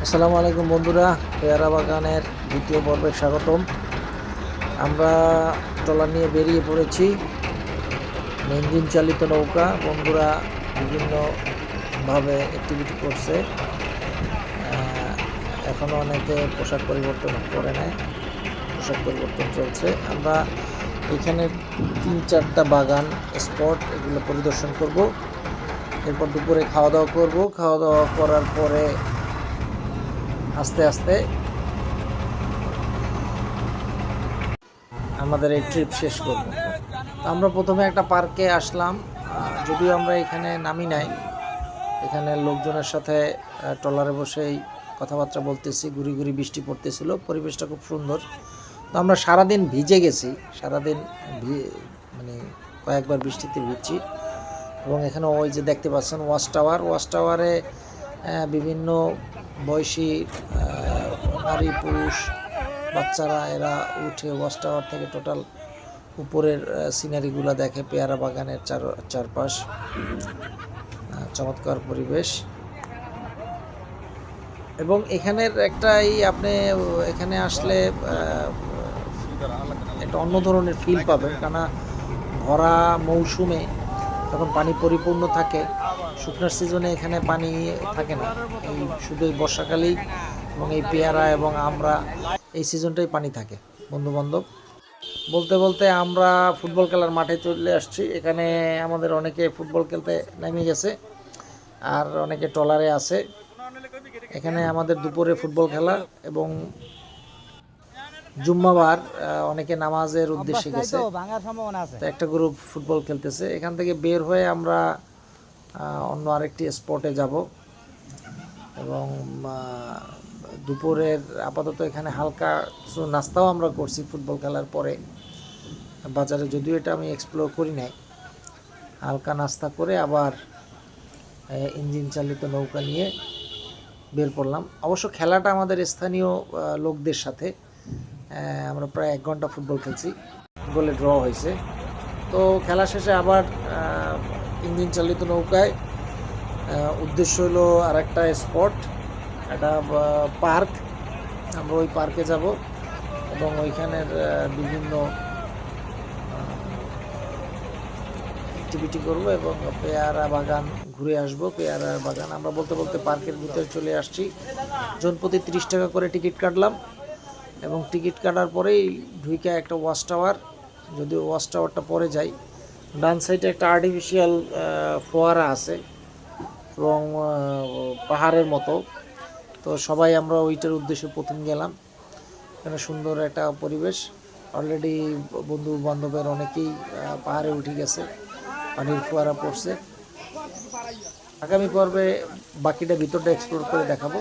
আসসালামু আলাইকুম বন্ধুরা, পেয়ারা বাগানের দ্বিতীয় পর্বে স্বাগতম। আমরা ট্রলার নিয়ে বেরিয়ে পড়েছি। ইঞ্জিন চালিত নৌকা। বন্ধুরা বিভিন্নভাবে অ্যাক্টিভিটি করছে। এখনও অনেকে পোশাক পরিবর্তন করে নেয়, পোশাক পরিবর্তন চলছে। আমরা এখানে 3-4টা বাগান স্পট এগুলো পরিদর্শন করব। এরপর দুপুরে খাওয়া দাওয়া করব। খাওয়া দাওয়া করার পরে আস্তে আস্তে আমাদের এই ট্রিপ শেষ করব। আমরা প্রথমে একটা পার্কে আসলাম, যদিও আমরা এখানে নামি নাই। এখানে লোকজনের সাথে ট্রলারে বসেই কথাবার্তা বলতেছি। গুড়ি গুড়ি বৃষ্টি পড়তেছিল, পরিবেশটা খুব সুন্দর। তো আমরা সারাদিন ভিজে গেছি, সারাদিন মানে কয়েকবার বৃষ্টিতে ভিজছি। এবং এখানে ওই যে দেখতে পাচ্ছেন ওয়াচ টাওয়ার, ওয়াচ টাওয়ারে বিভিন্ন বয়সী নারী পুরুষ বাচ্চারা এরা উঠে ওয়াচ টাওয়ার থেকে টোটাল উপরের সিনারিগুলো দেখে। পেয়ারা বাগানের চারপাশ, চমৎকার পরিবেশ। এবং এখানের আপনি এখানে আসলে একটা অন্য ধরনের ফিল পাবেন, কেন ভরা মৌসুমে তখন পানি পরিপূর্ণ থাকে। শুকনার সিজনে এখানে পানি থাকে না, এই শুধু এই বর্ষাকালেই এবং এই পেয়ারা এবং আমরা এই সিজনটাই পানি থাকে। বন্ধুবান্ধব বলতে বলতে আমরা ফুটবল খেলার মাঠে চলে আসছি। এখানে আমাদের অনেকে ফুটবল খেলতে নেমে গেছে, আর অনেকে ট্রলারে আছে। এখানে আমাদের দুপুরে ফুটবল খেলা এবং জুম্মাবার অনেকে নামাজের উদ্দেশ্যে গেছে, তো একটা গ্রুপ ফুটবল খেলতেছে। এখান থেকে বের হয়ে আমরা অন্য আরেকটি স্পটে যাব। এবং দুপুরের আপাতত এখানে হালকা কিছু নাস্তাও আমরা করছি ফুটবল খেলার পরে বাজারে, যদিও এটা আমি এক্সপ্লোর করি নাই। হালকা নাস্তা করে আবার ইঞ্জিন চালিত নৌকা নিয়ে বের পড়লাম। অবশ্য খেলাটা আমাদের স্থানীয় লোকদের সাথে। আমরা প্রায় 1 ঘন্টা ফুটবল খেলছি, গোলে ড্র হয়েছে। তো খেলা শেষে আবার ইঞ্জিন চালিত নৌকায় উদ্দেশ্য হলো আর একটা স্পট, একটা পার্ক। আমরা ওই পার্কে যাব এবং ওইখানের বিভিন্ন অ্যাক্টিভিটি করব এবং পেয়ারা বাগান ঘুরে আসব। পেয়ারা বাগান আমরা বলতে বলতে পার্কের ভিতরে চলে আসছি। জনপ্রতি 30 টাকা করে টিকিট কাটলাম এবং টিকিট কাটার পরেই ঢুইকা একটা ওয়াচ টাওয়ার, যদিও ওয়াচ টাওয়ারটা পরে যাই। ডান সাইডে একটা আর্টিফিশিয়াল ফোয়ারা আছে এবং পাহাড়ের মতো। তো সবাই আমরা ওইটার উদ্দেশ্যে প্রথম গেলাম। এখানে সুন্দর একটা পরিবেশ। অলরেডি বন্ধু বান্ধবের অনেকেই পাহাড়ে উঠে গেছে, পানির ফোয়ারা পড়ছে। আগামী পর্বে বাকিটা ভিতরটা এক্সপ্লোর করে দেখাবো।